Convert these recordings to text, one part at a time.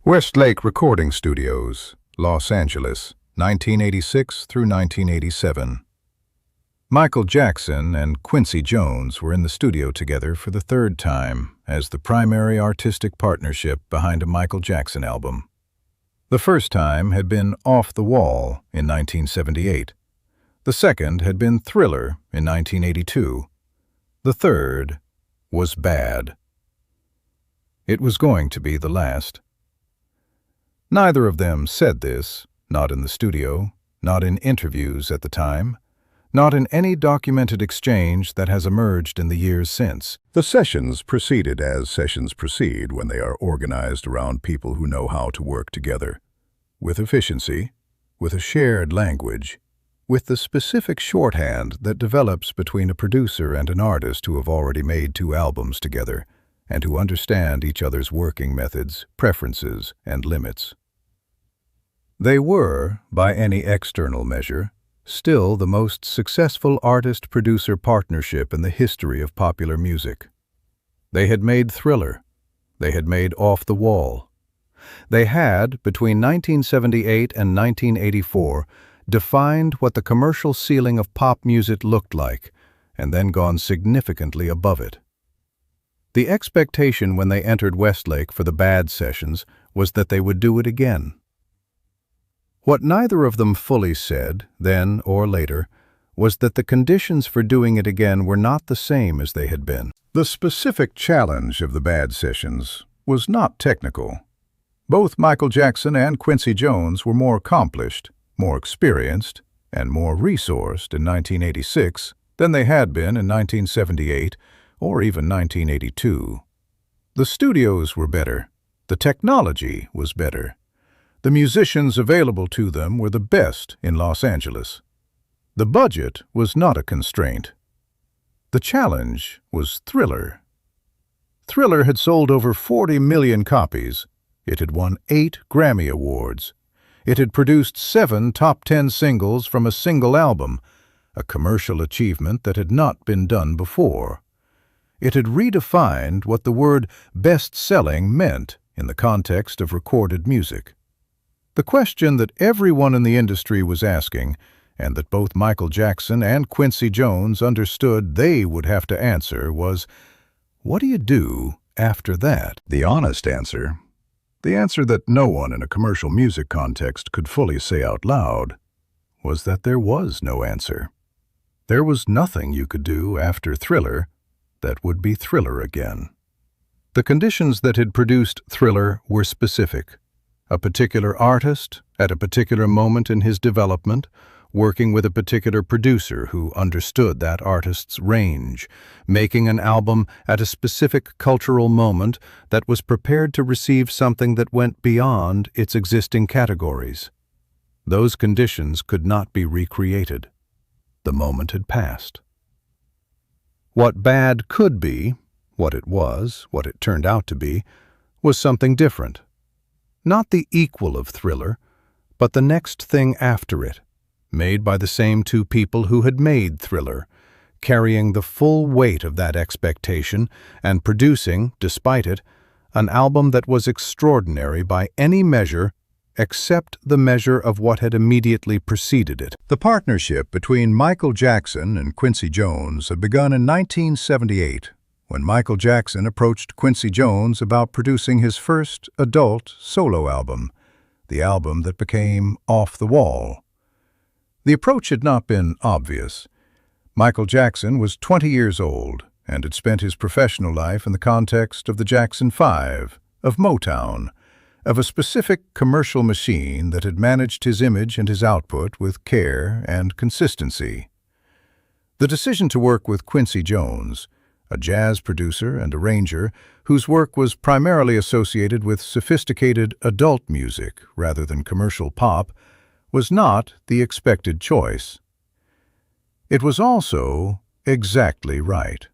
Westlake Recording Studios, Los Angeles, 1986 through 1987. Michael Jackson and Quincy Jones were in the studio together for the third time as the primary artistic partnership behind a Michael Jackson album. The first time had been Off the Wall in 1978. The second had been Thriller in 1982. The third was Bad. It was going to be the last. Neither of them said this, not in the studio, not in interviews at the time, not in any documented exchange that has emerged in the years since. The sessions proceeded as sessions proceed when they are organized around people who know how to work together, with efficiency, with a shared language, with the specific shorthand that develops between a producer and an artist who have already made 2 albums together and who understand each other's working methods, preferences, and limits. They were, by any external measure, still the most successful artist-producer partnership in the history of popular music. They had made Thriller. They had made Off the Wall. They had, between 1978 and 1984, defined what the commercial ceiling of pop music looked like, and then gone significantly above it. The expectation when they entered Westlake for the Bad sessions was that they would do it again. What neither of them fully said, then or later, was that the conditions for doing it again were not the same as they had been. The specific challenge of the Bad sessions was not technical. Both Michael Jackson and Quincy Jones were more accomplished, more experienced, and more resourced in 1986 than they had been in 1978 or even 1982. The studios were better. The technology was better. The musicians available to them were the best in Los Angeles. The budget was not a constraint. The challenge was Thriller. Thriller had sold over 40 million copies. It had won 8 Grammy Awards. It had produced 7 top 10 singles from a single album, a commercial achievement that had not been done before. It had redefined what the word best-selling meant in the context of recorded music. The question that everyone in the industry was asking, and that both Michael Jackson and Quincy Jones understood they would have to answer, was, what do you do after that? The honest answer, the answer that no one in a commercial music context could fully say out loud, was that there was no answer. There was nothing you could do after Thriller that would be Thriller again. The conditions that had produced Thriller were specific. A particular artist, at a particular moment in his development, working with a particular producer who understood that artist's range, making an album at a specific cultural moment that was prepared to receive something that went beyond its existing categories. Those conditions could not be recreated. The moment had passed. What Bad could be, what it was, what it turned out to be, was something different. Not the equal of Thriller, but the next thing after it, made by the same 2 people who had made Thriller, carrying the full weight of that expectation and producing, despite it, an album that was extraordinary by any measure except the measure of what had immediately preceded it. The partnership between Michael Jackson and Quincy Jones had begun in 1978, when Michael Jackson approached Quincy Jones about producing his first adult solo album, the album that became Off the Wall. The approach had not been obvious. Michael Jackson was 20 years old and had spent his professional life in the context of the Jackson 5, of Motown, of a specific commercial machine that had managed his image and his output with care and consistency. The decision to work with Quincy Jones, a jazz producer and arranger whose work was primarily associated with sophisticated adult music rather than commercial pop, was not the expected choice. It was also exactly right.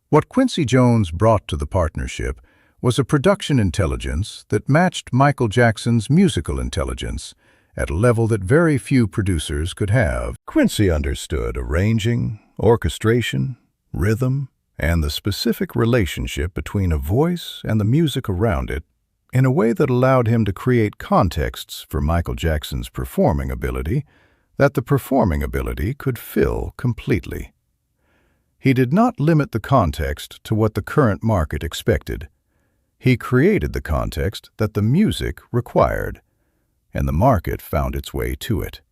What Quincy Jones brought to the partnership was a production intelligence that matched Michael Jackson's musical intelligence at a level that very few producers could have. Quincy understood arranging, orchestration, rhythm, and the specific relationship between a voice and the music around it in a way that allowed him to create contexts for Michael Jackson's performing ability that the performing ability could fill completely. He did not limit the context to what the current market expected. He created the context that the music required, and the market found its way to it.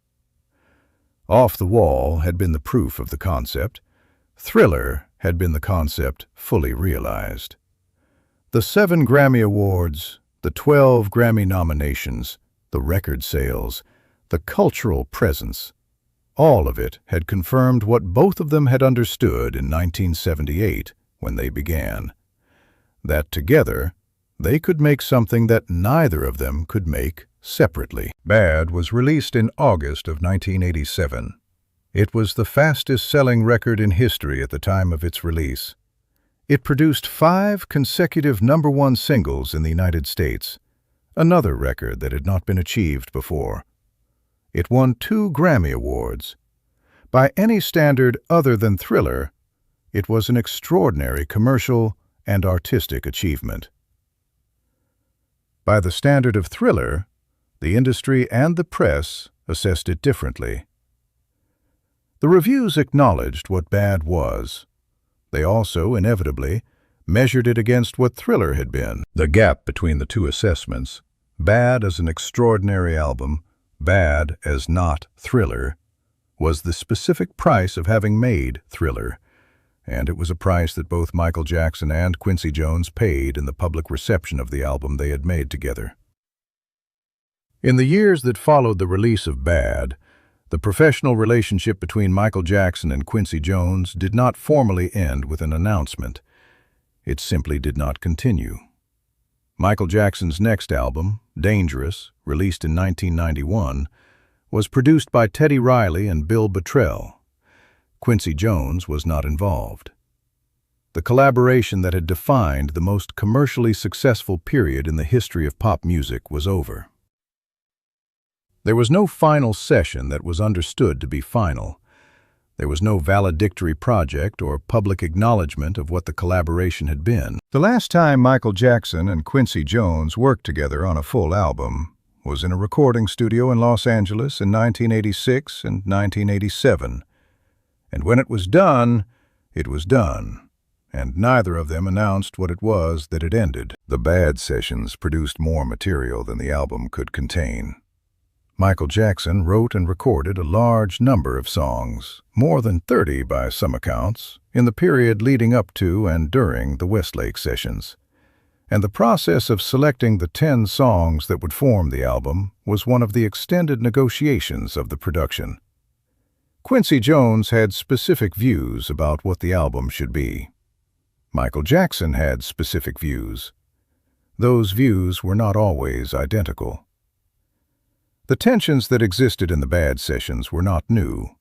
Off the Wall had been the proof of the concept. Thriller had been the concept fully realized. The 7 Grammy Awards, the 12 Grammy nominations, the record sales, the cultural presence, all of it had confirmed what both of them had understood in 1978 when they began, that together they could make something that neither of them could make separately. Bad was released in August of 1987. It was the fastest-selling record in history at the time of its release. It produced 5 consecutive #1 singles in the United States, another record that had not been achieved before. It won 2 Grammy Awards. By any standard other than Thriller, it was an extraordinary commercial and artistic achievement. By the standard of Thriller, the industry and the press assessed it differently. The reviews acknowledged what Bad was. They also, inevitably, measured it against what Thriller had been. The gap between the two assessments, Bad as an extraordinary album, Bad as not Thriller, was the specific price of having made Thriller, and it was a price that both Michael Jackson and Quincy Jones paid in the public reception of the album they had made together. In the years that followed the release of Bad, the professional relationship between Michael Jackson and Quincy Jones did not formally end with an announcement. It simply did not continue. Michael Jackson's next album, Dangerous, released in 1991, was produced by Teddy Riley and Bill Bottrell. Quincy Jones was not involved. The collaboration that had defined the most commercially successful period in the history of pop music was over. There was no final session that was understood to be final. There was no valedictory project or public acknowledgement of what the collaboration had been. The last time Michael Jackson and Quincy Jones worked together on a full album was in a recording studio in Los Angeles in 1986 and 1987. And when it was done, and neither of them announced what it was that had ended. The Bad sessions produced more material than the album could contain. Michael Jackson wrote and recorded a large number of songs, more than 30 by some accounts, in the period leading up to and during the Westlake sessions. And the process of selecting the 10 songs that would form the album was one of the extended negotiations of the production. Quincy Jones had specific views about what the album should be. Michael Jackson had specific views. Those views were not always identical. The tensions that existed in the Bad sessions were not new.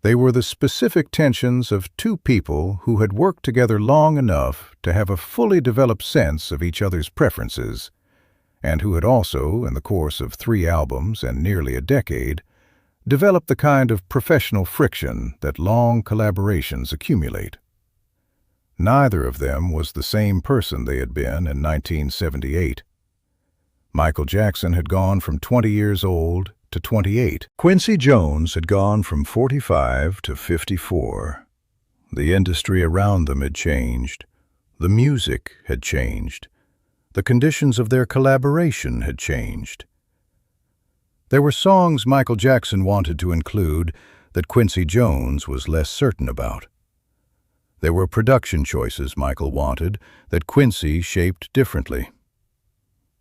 They were the specific tensions of 2 people who had worked together long enough to have a fully developed sense of each other's preferences, and who had also, in the course of 3 albums and nearly a decade, developed the kind of professional friction that long collaborations accumulate. Neither of them was the same person they had been in 1978. Michael Jackson had gone from 20 years old to 28. Quincy Jones had gone from 45 to 54. The industry around them had changed. The music had changed. The conditions of their collaboration had changed. There were songs Michael Jackson wanted to include that Quincy Jones was less certain about. There were production choices Michael wanted that Quincy shaped differently.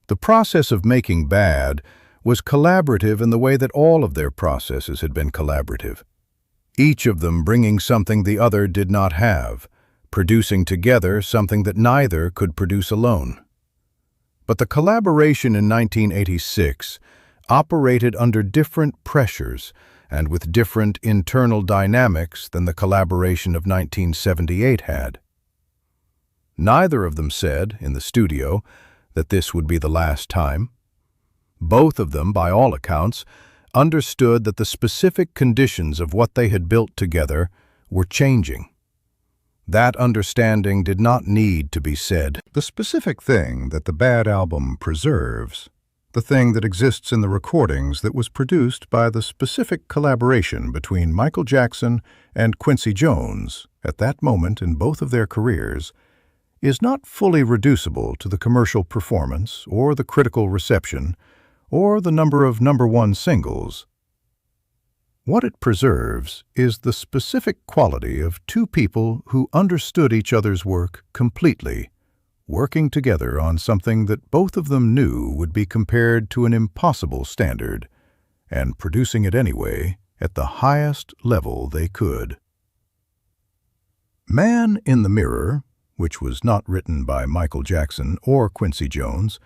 The process of making Bad was collaborative in the way that all of their processes had been collaborative. Each of them bringing something the other did not have, producing together something that neither could produce alone. But the collaboration in 1986 operated under different pressures and with different internal dynamics than the collaboration of 1978 had. Neither of them said, in the studio, that this would be the last time. Both of them, by all accounts, understood that the specific conditions of what they had built together were changing. That understanding did not need to be said. The specific thing that the Bad album preserves, the thing that exists in the recordings that was produced by the specific collaboration between Michael Jackson and Quincy Jones at that moment in both of their careers, is not fully reducible to the commercial performance or the critical reception or the number of #1 singles. What it preserves is the specific quality of two people who understood each other's work completely, working together on something that both of them knew would be compared to an impossible standard, and producing it anyway at the highest level they could. Man in the Mirror, which was not written by Michael Jackson or Quincy Jones,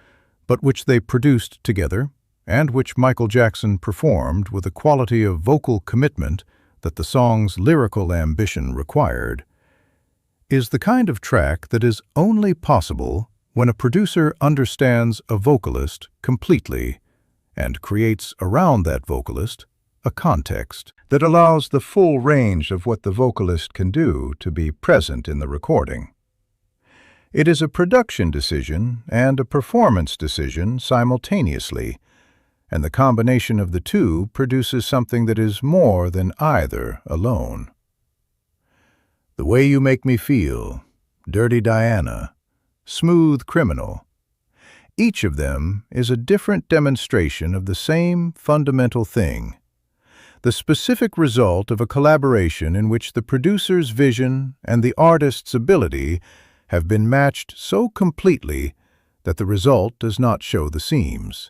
but which they produced together, and which Michael Jackson performed with a quality of vocal commitment that the song's lyrical ambition required, is the kind of track that is only possible when a producer understands a vocalist completely and creates around that vocalist a context that allows the full range of what the vocalist can do to be present in the recording. It is a production decision and a performance decision simultaneously, and the combination of the two produces something that is more than either alone. The Way You Make Me Feel, Dirty Diana, Smooth Criminal. Each of them is a different demonstration of the same fundamental thing, the specific result of a collaboration in which the producer's vision and the artist's ability have been matched so completely that the result does not show the seams.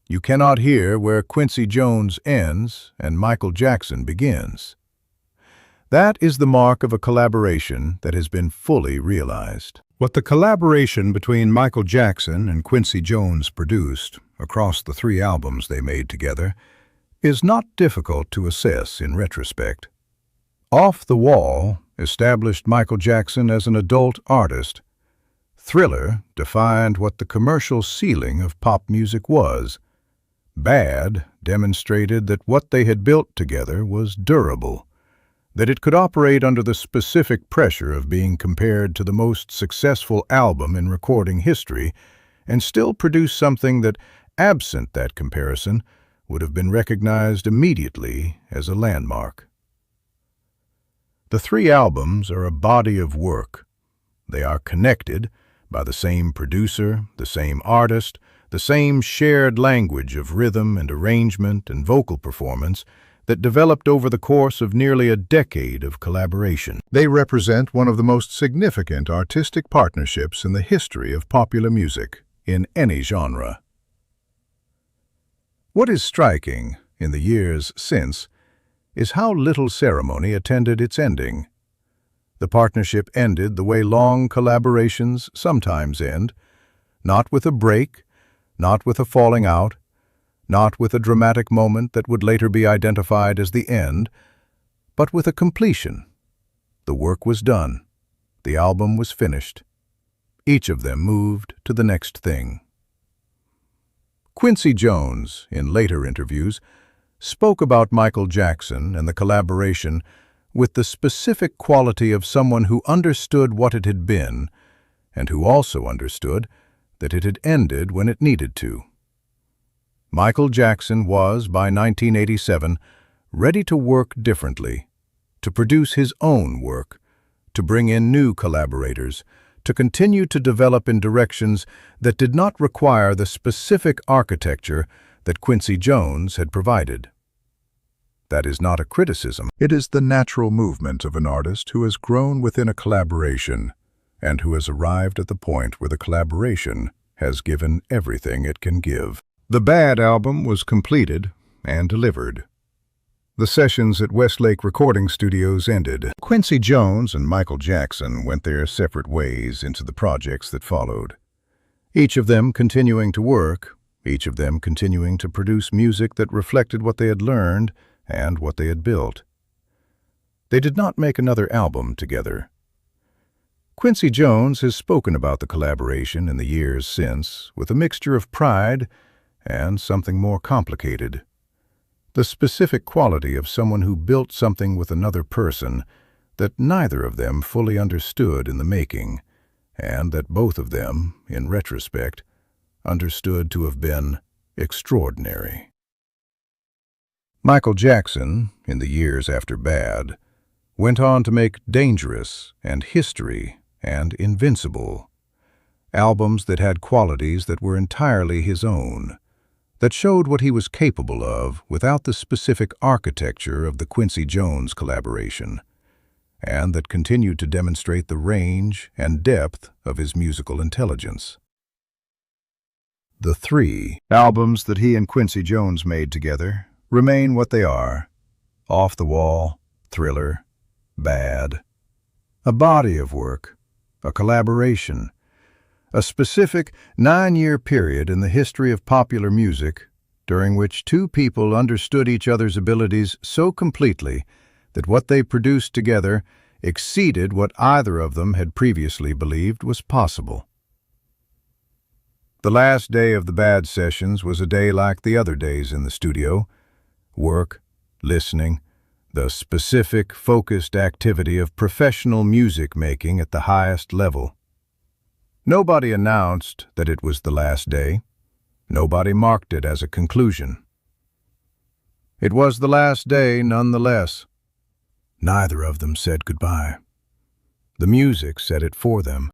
You cannot hear where Quincy Jones ends and Michael Jackson begins. That is the mark of a collaboration that has been fully realized. What the collaboration between Michael Jackson and Quincy Jones produced across the 3 albums they made together is not difficult to assess in retrospect. Off the Wall established Michael Jackson as an adult artist. Thriller defined what the commercial ceiling of pop music was. Bad demonstrated that what they had built together was durable, that it could operate under the specific pressure of being compared to the most successful album in recording history and still produce something that, absent that comparison, would have been recognized immediately as a landmark. The 3 albums are a body of work. They are connected by the same producer, the same artist, the same shared language of rhythm and arrangement and vocal performance that developed over the course of nearly a decade of collaboration. They represent one of the most significant artistic partnerships in the history of popular music, in any genre. What is striking in the years since is how little ceremony attended its ending. The partnership ended the way long collaborations sometimes end, not with a break, not with a falling out, not with a dramatic moment that would later be identified as the end, but with a completion. The work was done. The album was finished. Each of them moved to the next thing. Quincy Jones, in later interviews, spoke about Michael Jackson and the collaboration with the specific quality of someone who understood what it had been and who also understood that it had ended when it needed to. Michael Jackson was, by 1987, ready to work differently, to produce his own work, to bring in new collaborators, to continue to develop in directions that did not require the specific architecture that Quincy Jones had provided. That is not a criticism. It is the natural movement of an artist who has grown within a collaboration and who has arrived at the point where the collaboration has given everything it can give. The Bad album was completed and delivered. The sessions at Westlake Recording Studios ended. Quincy Jones and Michael Jackson went their separate ways into the projects that followed, each of them continuing to work, each of them continuing to produce music that reflected what they had learned and what they had built. They did not make another album together. Quincy Jones has spoken about the collaboration in the years since with a mixture of pride and something more complicated. The specific quality of someone who built something with another person that neither of them fully understood in the making, and that both of them, in retrospect, understood to have been extraordinary. Michael Jackson, in the years after Bad, went on to make Dangerous and History and Invincible, albums that had qualities that were entirely his own, that showed what he was capable of without the specific architecture of the Quincy Jones collaboration, and that continued to demonstrate the range and depth of his musical intelligence. The 3 albums that he and Quincy Jones made together remain what they are: Off the Wall, Thriller, Bad. A body of work, a collaboration, a specific 9-year period in the history of popular music during which two people understood each other's abilities so completely that what they produced together exceeded what either of them had previously believed was possible. The last day of the Bad sessions was a day like the other days in the studio: work, listening, the specific, focused activity of professional music making at the highest level. Nobody announced that it was the last day. Nobody marked it as a conclusion. It was the last day nonetheless. Neither of them said goodbye. The music said it for them.